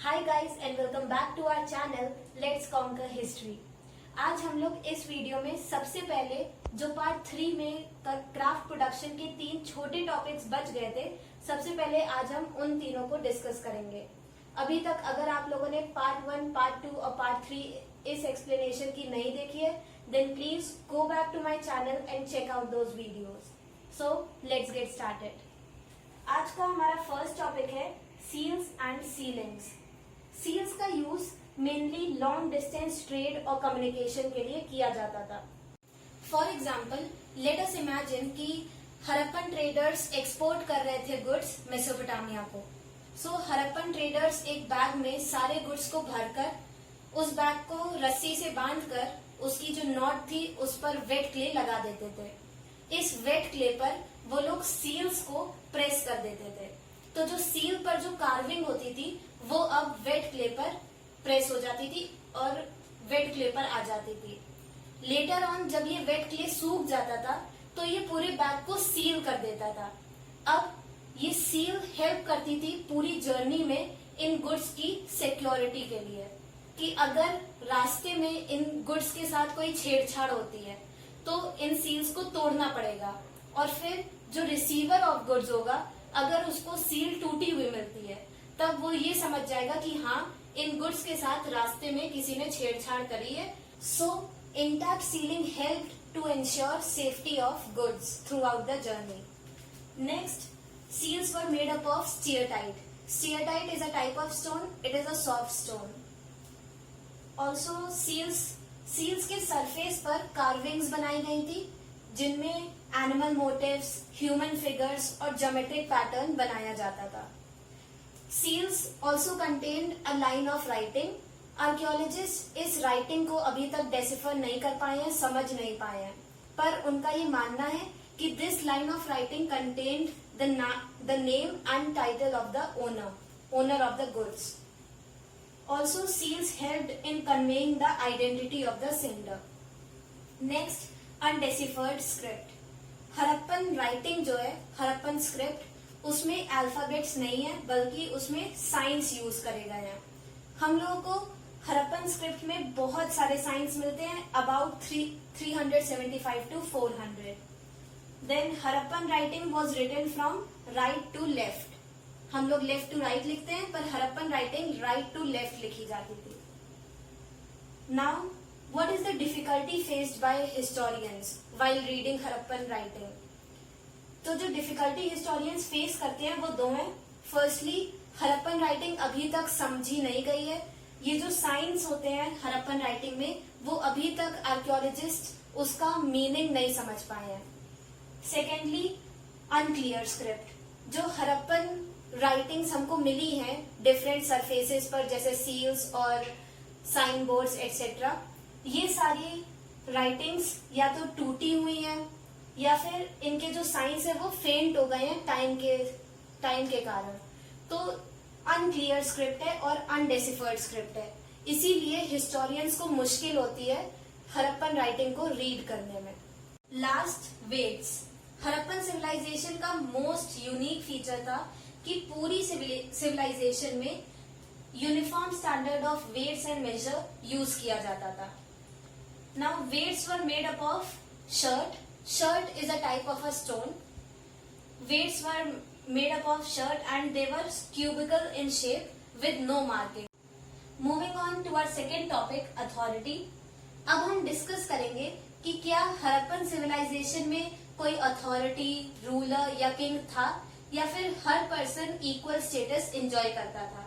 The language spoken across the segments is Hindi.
Hi guys and welcome back to our channel let's conquer history. आज हम लोग इस वीडियो में सबसे पहले जो पार्ट 3 में क्राफ्ट प्रोडक्शन के 3 छोटे टॉपिक्स बच गए थे, सबसे पहले आज हम उन तीनों को डिस्कस करेंगे। अभी तक अगर आप लोगों ने पार्ट 1, पार्ट 2 और पार्ट 3 इस एक्सप्लेनेशन की नहीं देखी है, then please go back to my channel and check out those videos. So let's get started. आज का हमारा फर्स्ट टॉपिक है सील्स एंड सीलिंग्स। सील्स का use mainly long distance trade और कम्युनिकेशन के लिए किया जाता था। For example, let us imagine कि हड़प्पन ट्रेडर्स एक्सपोर्ट कर रहे थे गुड्स मेसोपोटामिया को। सो हड़प्पन ट्रेडर्स एक बैग में सारे गुड्स को भरकर उस बैग को रस्सी से बांधकर उसकी जो नॉट थी उस पर वेट क्ले लगा देते थे। इस वेट क्ले पर वो लोग सील्स को प्रेस कर देते थे, तो जो सील पर जो कार्विंग होती थी वो अब वेट क्ले पर प्रेस हो जाती थी और वेट क्ले पर आ जाती थी। लेटर ऑन जब ये वेट क्ले सूख जाता था तो ये पूरे बैग को सील कर देता था। अब ये सील हेल्प करती थी पूरी जर्नी में इन गुड्स की सिक्योरिटी के लिए, कि अगर रास्ते में इन गुड्स के साथ कोई छेड़छाड़ होती है तो इन सील्स को तोड़ना पड़ेगा, और फिर जो रिसीवर ऑफ गुड्स होगा अगर उसको सील टूटी हुई मिलती है तब वो ये समझ जाएगा कि हाँ, इन गुड्स के साथ रास्ते में किसी ने छेड़छाड़ करी है। So intact sealing help to ensure safety of goods throughout the journey. Next, seals were made up of steatite. Steatite is a type of stone. It is a soft stone. Also, seals के सरफेस पर carvings बनाई गई थी जिनमें एनिमल मोटिव्स, ह्यूमन फिगर्स और ज्योमेट्रिक पैटर्न बनाया जाता था। Seals also contained a line of writing. Archaeologist इस राइटिंग को अभी तक डेसिफर नहीं कर पाए हैं, समझ नहीं पाए हैं, पर उनका ये मानना है कि this line of writing contained the name and title of the owner of the goods. Also seals helped in conveying the identity of the sender. Next, undeciphered script. Harappan writing जो है, हड़प्पन स्क्रिप्ट, उसमें अल्फाबेट्स नहीं है बल्कि उसमें साइंस यूज करे गए हैं। हम लोगों को हड़प्पन स्क्रिप्ट में बहुत सारे साइंस मिलते हैं, about 375 to 400। Then Harappan writing was written from right to left. हम लोग लेफ्ट टू राइट लिखते हैं, पर Harappan writing right to left लिखी जाती थी। Now what is the difficulty faced by historians while reading Harappan writing? तो जो डिफिकल्टी हिस्टोरियंस फेस करते हैं वो दो हैं। फर्स्टली, हड़प्पन राइटिंग अभी तक समझी नहीं गई है। ये जो साइंस होते हैं हड़प्पन राइटिंग में वो अभी तक आर्कियोलॉजिस्ट उसका मीनिंग नहीं समझ पाए हैं। Secondly, unclear script. जो हड़प्पन राइटिंग्स हमको मिली हैं डिफरेंट सरफेसेस पर, जैसे सील्स और साइन बोर्ड्स एक्सेट्रा, ये सारी राइटिंग्स या तो टूटी हुई हैं या फिर इनके जो साइंस है वो फेंट हो गए हैं टाइम के कारण। तो अनक्लियर स्क्रिप्ट है और अनडेसिफर्ड स्क्रिप्ट है, इसीलिए हिस्टोरियंस को मुश्किल होती है हड़प्पन राइटिंग को रीड करने में। Last, weights. हड़प्पन सिविलाइजेशन का मोस्ट यूनिक फीचर था कि पूरी सिविलाइजेशन में uniform standard of weights and measure use किया जाता था। Now weights were made up of shirt. Shirt is a type of a stone. Weights were made up of shirt and they were cubical in shape with no marking. Moving on to our second topic, authority. अब हम डिस्कस करेंगे कि क्या हड़प्पन सिविलाइजेशन में कोई अथॉरिटी, रूलर या किंग था या फिर हर पर्सन इक्वल स्टेटस एंजॉय करता था।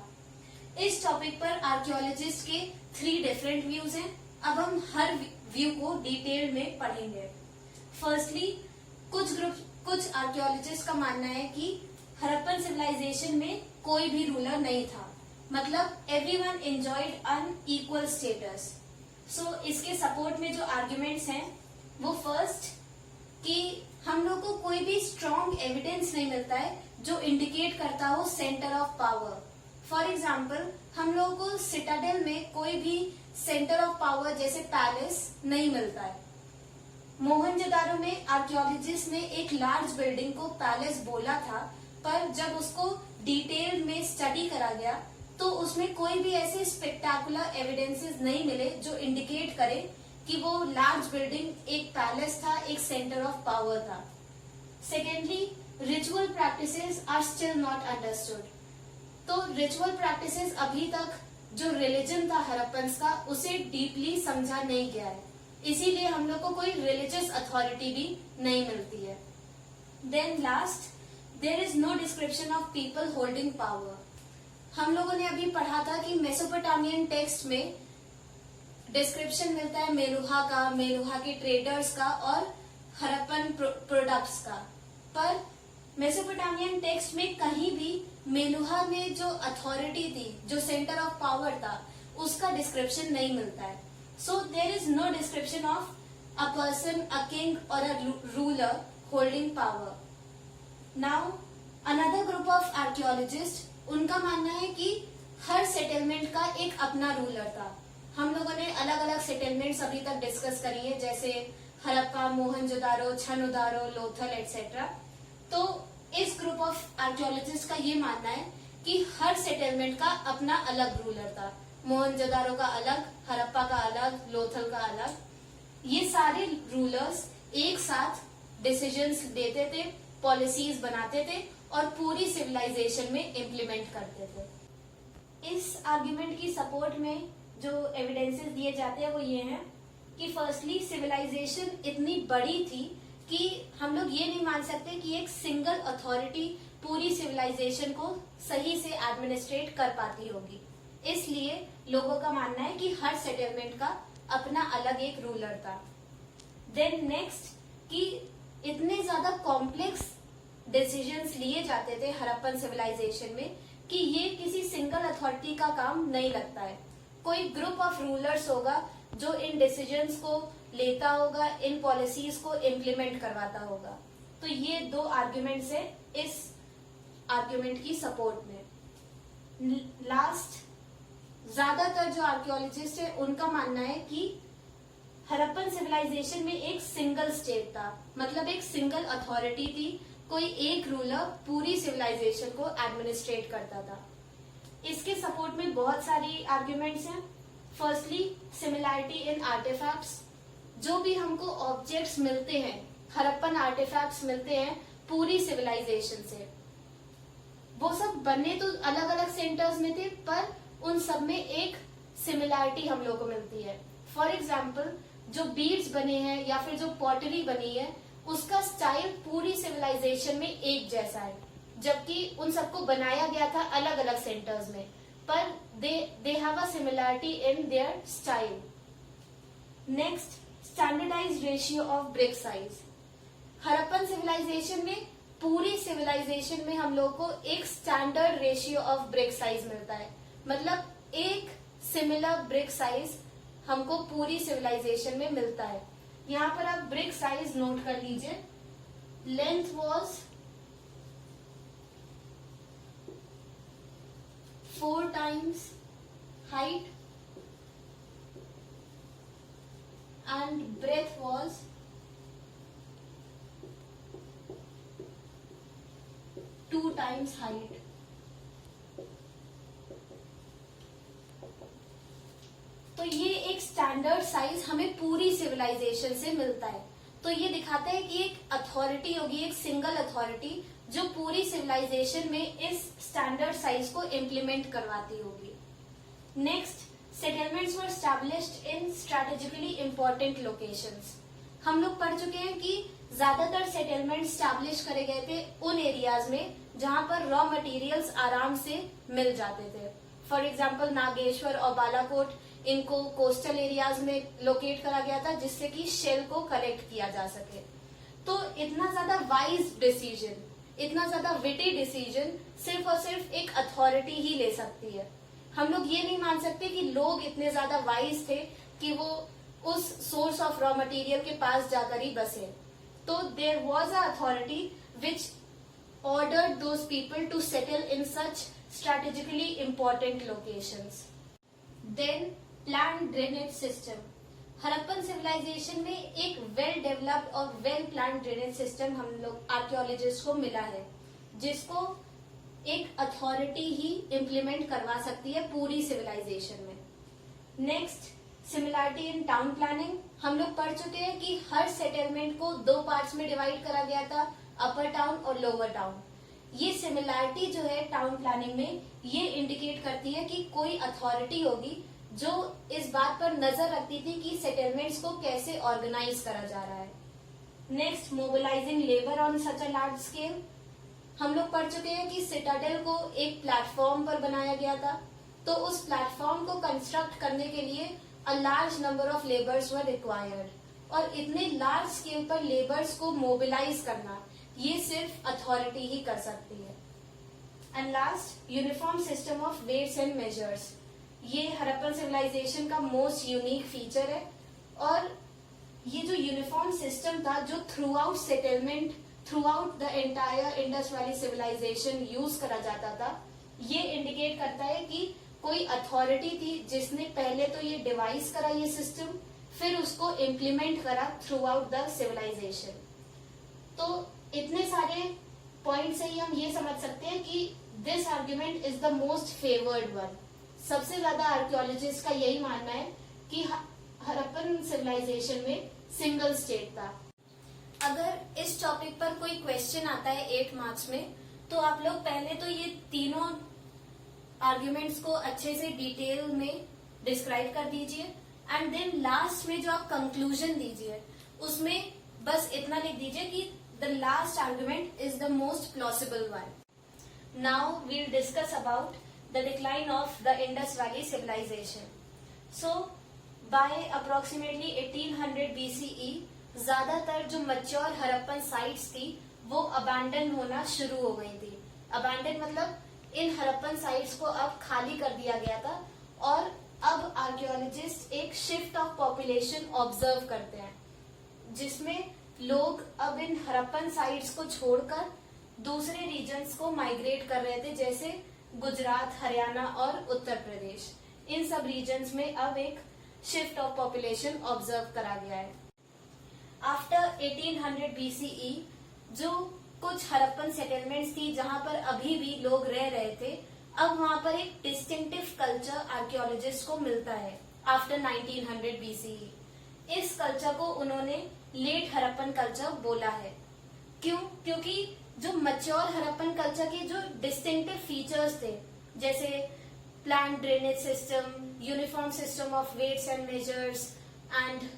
इस टॉपिक पर आर्कियोलॉजिस्ट के 3 डिफरेंट व्यूज हैं। अब हम हर व्यू को डिटेल में पढ़ेंगे। फर्स्टली, कुछ आर्कियोलॉजिस्ट का मानना है कि हड़प्पन सिविलाइजेशन में कोई भी रूलर नहीं था, मतलब एवरीवन एंजॉयड अन इक्वल स्टेटस। सो इसके सपोर्ट में जो आर्ग्यूमेंट्स हैं वो फर्स्ट, कि हम लोग को कोई भी स्ट्रॉन्ग एविडेंस नहीं मिलता है जो इंडिकेट करता हो centre of power. For example, हम लोगों को सिटाडेल में कोई भी सेंटर ऑफ पावर जैसे पैलेस नहीं मिलता है। मोहनजोदारो में आर्कियोलॉजिस्ट ने एक लार्ज बिल्डिंग को पैलेस बोला था, पर जब उसको डिटेल में स्टडी करा गया तो उसमें कोई भी ऐसे स्पेक्टाकुलर एविडेंसेस नहीं मिले जो इंडिकेट करे कि वो लार्ज बिल्डिंग एक पैलेस था, एक सेंटर ऑफ पावर था। Secondly, ritual practices are still not understood. तो रिचुअल प्रैक्टिसेस अभी तक जो रिलीजन था हड़प्पन्स का उसे डीपली समझा नहीं गया है, इसीलिए हम लोग को कोई रिलीजियस अथॉरिटी भी नहीं मिलती है। Then last, there is no description of people holding power. हम लोगों ने अभी पढ़ा था कि मेसोपोटामियन टेक्स्ट में डिस्क्रिप्शन मिलता है मेलुहा का, मेलुहा के ट्रेडर्स का और हड़प्पन प्रोडक्ट्स का, पर मेसोपोटामियन टेक्स्ट में कहीं भी मेलुहा में जो अथॉरिटी थी, जो सेंटर ऑफ पावर था, उसका डिस्क्रिप्शन नहीं मिलता है। So there is no description of a person, a king और a ruler holding power. Now another group of archaeologists, उनका मानना है कि हर सेटलमेंट का एक अपना रूलर था। हम लोगों ने अलग अलग सेटलमेंट्स अभी तक डिस्कस करी है, जैसे हड़प्पा, मोहनजोदारो, छनोदारो, लोथल एटसेट्रा। तो इस ग्रुप ऑफ आर्कियोलॉजिस्ट का ये मानना है कि हर सेटलमेंट का अपना अलग रूलर था। मोहनजोदारो का अलग, हड़प्पा का अलग, लोथल का अलग। ये सारे रूलर्स एक साथ डिसीजंस लेते थे, पॉलिसीज बनाते थे और पूरी सिविलाइजेशन में इम्प्लीमेंट करते थे। इस आर्ग्यूमेंट की सपोर्ट में जो एविडेंसेस दिए जाते हैं वो ये हैं कि फर्स्टली सिविलाइजेशन इतनी बड़ी थी कि हम लोग ये नहीं मान सकते कि एक सिंगल अथॉरिटी पूरी सिविलाइजेशन को सही से एडमिनिस्ट्रेट कर पाती होगी। इसलिए लोगों का मानना है कि हर सेटलमेंट का अपना अलग एक रूलर था। देन नेक्स्ट, कि इतने ज्यादा कॉम्प्लेक्स डिसीजंस लिए जाते थे हड़प्पन सिविलाइजेशन में कि ये किसी सिंगल अथॉरिटी का काम नहीं लगता है। कोई ग्रुप ऑफ रूलर्स होगा जो इन डिसीजंस को लेता होगा, इन पॉलिसीज को इम्प्लीमेंट करवाता होगा। तो ये दो आर्ग्यूमेंट्स है इस आर्ग्यूमेंट की सपोर्ट में। लास्ट, ज्यादातर जो आर्कियोलॉजिस्ट है उनका मानना है कि हड़प्पन सिविलाइजेशन में एक सिंगल स्टेट था, मतलब एक सिंगल अथॉरिटी थी, कोई एक रूलर पूरी सिविलाइजेशन को एडमिनिस्ट्रेट करता था। इसके सपोर्ट में बहुत सारी आर्ग्यूमेंट्स हैं। Firstly, similarity in artefacts. जो भी हमको ऑब्जेक्ट्स मिलते हैं, हड़प्पन आर्टिफैक्ट्स मिलते हैं पूरी सिविलाइजेशन से, वो सब बने तो अलग अलग सेंटर्स में थे, पर उन सब में एक सिमिलैरिटी हम लोग को मिलती है। फॉर एग्जाम्पल, जो बीड्स बने हैं या फिर जो पॉटरी बनी है, उसका स्टाइल पूरी सिविलाइजेशन में एक जैसा है, जबकि उन सबको बनाया गया था अलग अलग सेंटर्स में, पर they have a similarity in their style. Next, standardised ratio of brick size. Harappan civilisation में, पूरी सिविलाइजेशन में हम लोग को एक standard ratio of brick size मिलता है, मतलब एक सिमिलर ब्रिक साइज हमको पूरी सिविलाइजेशन में मिलता है। यहाँ पर आप ब्रिक साइज नोट कर लीजिए। Length was 4 times height and breadth was 2 times height. तो ये एक स्टैंडर्ड साइज हमें पूरी सिविलाइजेशन से मिलता है। तो ये दिखाता है कि एक अथॉरिटी होगी, एक सिंगल अथॉरिटी जो पूरी सिविलाइजेशन में इस स्टैंडर्ड साइज को इम्प्लीमेंट करवाती होगी। Next, settlements were established in strategically important locations. हम लोग पढ़ चुके हैं कि ज्यादातर सेटलमेंट स्टैब्लिश करे गए थे उन एरियाज में जहां पर रॉ मटेरियल्स आराम से मिल जाते थे। फॉर एग्जाम्पल, नागेश्वर और बालाकोट, इनको कोस्टल एरियाज में लोकेट करा गया था जिससे कि शेल को कलेक्ट किया जा सके। तो इतना ज्यादा वाइज डिसीजन, इतना ज्यादा विटी डिसीजन सिर्फ और सिर्फ एक अथॉरिटी ही ले सकती है। हम लोग ये नहीं मान सकते कि लोग इतने ज्यादा वाइज थे कि वो उस सोर्स ऑफ रॉ मटेरियल के पास जाकर ही बसे। तो there was a authority which ordered those people to settle in such strategically important locations. Then planned drainage system. Harappan civilisation में एक वेल डेवलप्ड और वेल प्लान ड्रेनेज सिस्टम हम लोग आर्कियोलॉजिस्ट को मिला है, जिसको एक अथॉरिटी ही इम्प्लीमेंट करवा सकती है पूरी सिविलाइजेशन में। Next, similarity in town planning. हम लोग पढ़ चुके हैं कि हर सेटलमेंट को 2 पार्ट्स में डिवाइड करा गया था, अपर टाउन और लोअर टाउन। ये सिमिलैरिटी जो है टाउन प्लानिंग में, ये इंडिकेट करती है कि कोई अथॉरिटी होगी जो इस बात पर नजर रखती थी कि सेटलमेंट्स को कैसे ऑर्गेनाइज करा जा रहा है। Next, mobilising labour on such a large scale. हम लोग पढ़ चुके हैं कि सिटाडेल को एक प्लेटफॉर्म पर बनाया गया था, तो उस प्लेटफॉर्म को कंस्ट्रक्ट करने के लिए a large number of labours were required, और इतने लार्ज स्केल पर लेबर्स को मोबिलाइज करना ये सिर्फ अथॉरिटी ही कर सकती है। And last, uniform system of weights and measures. ये हड़प्पन सिविलाइजेशन का मोस्ट यूनिक फीचर है, और ये जो यूनिफॉर्म सिस्टम था जो throughout settlement, throughout the entire Indus valley civilisation use करा जाता था, ये इंडिकेट करता है कि कोई अथॉरिटी थी जिसने पहले तो ये डिवाइस करा ये सिस्टम, फिर उसको इम्प्लीमेंट करा थ्रू आउट द सिविलाइजेशन। तो इतने सारे पॉइंट से ही हम ये समझ सकते हैं कि this argument is the most favoured one. सबसे ज्यादा आर्कियोलॉजिस्ट का यही मानना है कि हड़प्पन सिविलाइजेशन में सिंगल स्टेट था। अगर इस टॉपिक पर कोई क्वेश्चन आता है 8 मार्क्स में, तो आप लोग पहले तो ये तीनों आर्ग्यूमेंट्स को अच्छे से डिटेल में डिस्क्राइब कर दीजिए, एंड देन लास्ट में जो आप कंक्लूजन दीजिए उसमें बस इतना लिख दीजिए कि the last argument is the most plausible one. Now we'll discuss about the decline of the Indus valley civilisation. So by approximately 1800 BCE ज्यादातर जो मैच्योर हड़प्पन साइट्स थी वो अबैंडन होना शुरू हो गई थी। अबैंडन मतलब इन हड़प्पन साइट्स को अब खाली कर दिया गया था, और अब आर्कियोलॉजिस्ट एक शिफ्ट ऑफ पॉपुलेशन ऑब्जर्व करते हैं, जिसमें लोग अब इन हड़प्पन साइट्स को छोड़कर दूसरे रीजन्स को माइग्रेट कर रहे थे, जैसे गुजरात, हरियाणा और उत्तर प्रदेश। इन सब रीजन्स में अब एक शिफ्ट ऑफ पॉपुलेशन ऑब्जर्व करा गया है। आफ्टर 1800 BCE जो कुछ हड़प्पन सेटलमेंट्स थी जहां पर अभी भी लोग रह रहे थे, अब वहां पर एक डिस्टिंक्टिव कल्चर आर्कियोलॉजिस्ट को मिलता है आफ्टर 1900 BCE। इस कल्चर को उन्होंने लेट हड़प्पन कल्चर बोला है। क्यों? क्योंकि जो मैच्योर हड़प्पन कल्चर के जो डिस्टिंक्टिव फीचर्स थे, जैसे plan drainage system, uniform system of weights and measures, and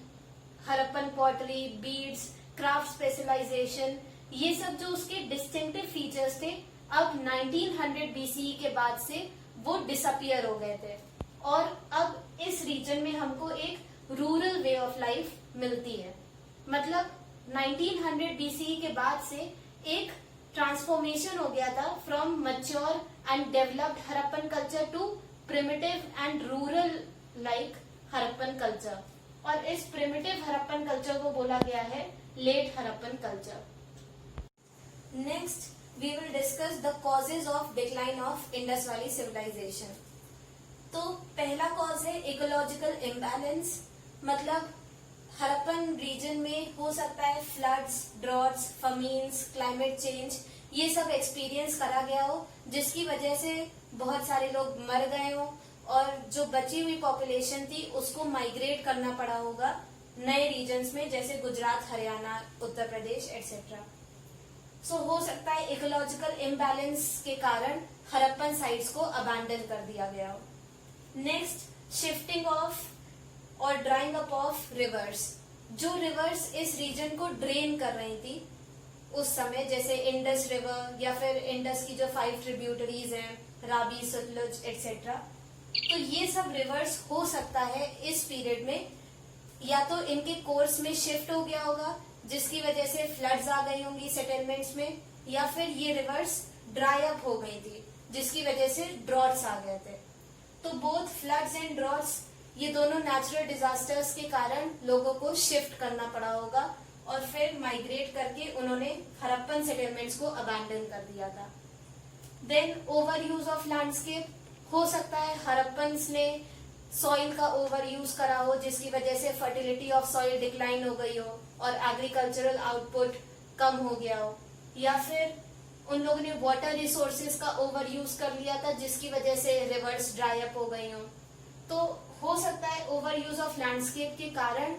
Harappan pottery, beads, craft specialisation, ये सब जो उसके डिस्टिंक्टिव फीचर्स थे, अब 1900 BCE के बाद से वो डिसअपियर हो गए थे, और अब इस रीजन में हमको एक रूरल वे ऑफ लाइफ मिलती है। मतलब 1900 BCE के बाद से एक ट्रांसफॉर्मेशन हो गया था from mature and developed Harappan culture to primitive and rural like Harappan culture, और इस प्रिमिटिव हड़प्पन कल्चर को बोला गया है late Harappan culture. Next, we will discuss the causes of decline of Indus Valley civilization. तो पहला कॉज है इकोलॉजिकल इम्बैलेंस, मतलब हड़प्पन रीजन में हो सकता है फ्लड्स, ड्रॉट्स, फमीन्स, क्लाइमेट चेंज, ये सब एक्सपीरियंस करा गया हो, जिसकी वजह से बहुत सारे लोग मर गए हो, और जो बची हुई पॉपुलेशन थी उसको माइग्रेट करना पड़ा होगा नए रीजन्स में, जैसे गुजरात, हरियाणा, उत्तर प्रदेश एटसेट्रा। सो हो सकता है इकोलॉजिकल इम्बैलेंस के कारण हड़प्पन साइट्स को अबैंडन कर दिया गया हो। नेक्स्ट, शिफ्टिंग ऑफ और ड्राइंग अप ऑफ रिवर्स। जो रिवर्स इस रीजन को ड्रेन कर रही थी उस समय, जैसे इंडस रिवर या फिर इंडस की जो 5 ट्रिब्यूटरीज हैं, रावी, सतलुज एटसेट्रा, तो ये सब रिवर्स हो सकता है इस पीरियड में या तो इनके कोर्स में शिफ्ट हो गया होगा, जिसकी वजह से फ्लड्स आ गई होंगी सेटलमेंट्स में, या फिर ये रिवर्स ड्राई अप हो गई थी जिसकी वजह से ड्रॉट्स आ गए थे। तो बोथ फ्लड्स एंड ड्रॉट्स, ये दोनों नेचुरल डिजास्टर्स के कारण लोगों को शिफ्ट करना पड़ा होगा, और फिर माइग्रेट करके उन्होंने हड़प्पन सेटलमेंट्स को अबैंडन कर दिया था। Then over use of landscape, हो सकता है हड़प्पन्स ने सॉइल का ओवर यूज करा हो, जिसकी वजह से फर्टिलिटी ऑफ सॉइल डिक्लाइन हो गई हो और एग्रीकल्चरल आउटपुट कम हो गया हो, या फिर उन लोगों ने वाटर रिसोर्सेज का ओवर यूज कर लिया था, जिसकी वजह से रिवर्स ड्राई अप हो गई हो। तो हो सकता है ओवर यूज ऑफ लैंडस्केप के कारण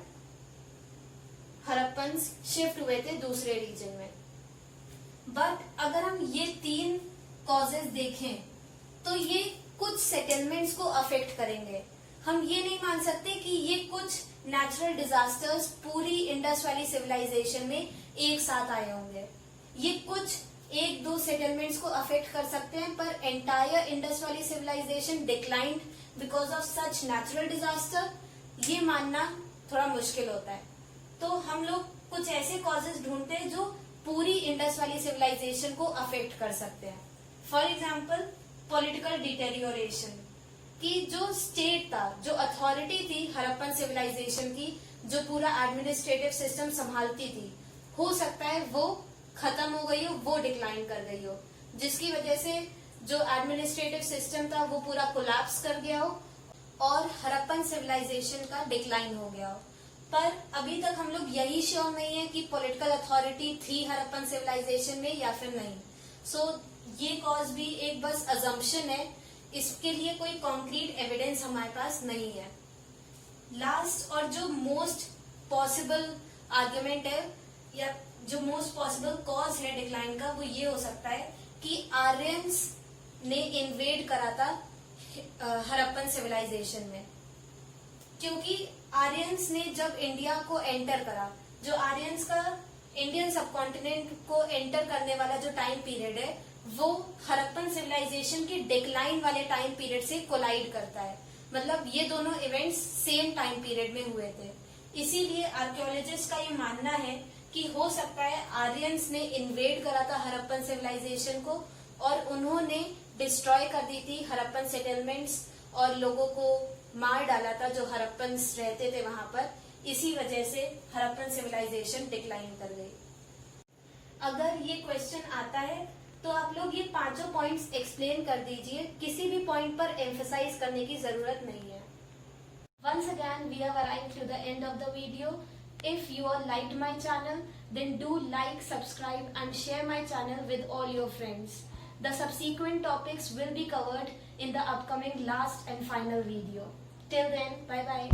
हड़प्पन शिफ्ट हुए थे दूसरे रीजन में। बट अगर हम ये 3 कॉजेज देखें तो ये कुछ सेटलमेंट्स को अफेक्ट करेंगे। हम ये नहीं मान सकते कि ये कुछ नेचुरल डिजास्टर्स पूरी इंडस वैली सिविलाइजेशन में एक साथ आए होंगे। ये कुछ 1-2 सेटलमेंट्स को अफेक्ट कर सकते हैं, पर entire Indus valley civilisation declined because of such natural disaster, ये मानना थोड़ा मुश्किल होता है। तो हम लोग कुछ ऐसे कॉजेज ढूंढते हैं जो पूरी इंडस वैली सिविलाइजेशन को अफेक्ट कर सकते हैं। फॉर एग्जाम्पल पॉलिटिकल डिटेरियोरेशन, कि जो स्टेट था, जो अथॉरिटी थी हड़प्पन सिविलाइजेशन की, जो पूरा एडमिनिस्ट्रेटिव सिस्टम संभालती थी, हो सकता है वो खत्म हो गई हो, वो डिक्लाइन कर गई हो, जिसकी वजह से जो एडमिनिस्ट्रेटिव सिस्टम था वो पूरा कोलैप्स कर गया हो और हड़प्पन सिविलाइजेशन का डिक्लाइन हो गया हो। पर अभी तक हम लोग यही श्योर नहीं है कि पॉलिटिकल अथॉरिटी थी हड़प्पन सिविलाइजेशन में या फिर नहीं। सो ये कॉज भी एक बस अजम्पशन है, इसके लिए कोई कॉन्क्रीट एविडेंस हमारे पास नहीं है। लास्ट और जो मोस्ट पॉसिबल आर्ग्यूमेंट है या जो मोस्ट पॉसिबल कॉज है डिक्लाइन का, वो ये हो सकता है कि आर्यंस ने इन्वेड करा था हड़प्पन सिविलाइजेशन में। क्योंकि आर्यंस ने जब इंडिया को एंटर करा, जो आर्यंस का इंडियन सबकॉन्टिनेंट को एंटर करने वाला जो टाइम पीरियड है, वो हड़प्पन सिविलाइजेशन के डिक्लाइन वाले टाइम पीरियड से कोलाइड करता है। मतलब ये दोनों इवेंट्स सेम टाइम पीरियड में हुए थे। इसीलिए आर्कियोलॉजिस्ट का ये मानना है कि हो सकता है आर्यंस ने इन्वेड करा था हड़प्पन सिविलाइजेशन को और उन्होंने डिस्ट्रॉय कर दी थी हड़प्पन सेटलमेंट्स और लोगों को मार डाला था जो हड़प्पन्स रहते थे वहां पर। इसी वजह से हड़प्पन सिविलाइजेशन डिक्लाइन कर गई। अगर ये क्वेश्चन आता है तो आप लोग ये 5 पॉइंट्स एक्सप्लेन कर दीजिए, किसी भी पॉइंट पर एम्फसाइज करने की जरूरत नहीं है। Once again, we have arrived to the end of the video. If you all liked my channel, then do like, subscribe and share my channel with all your friends. The subsequent topics will be covered in the upcoming last and final video. Till then, bye bye.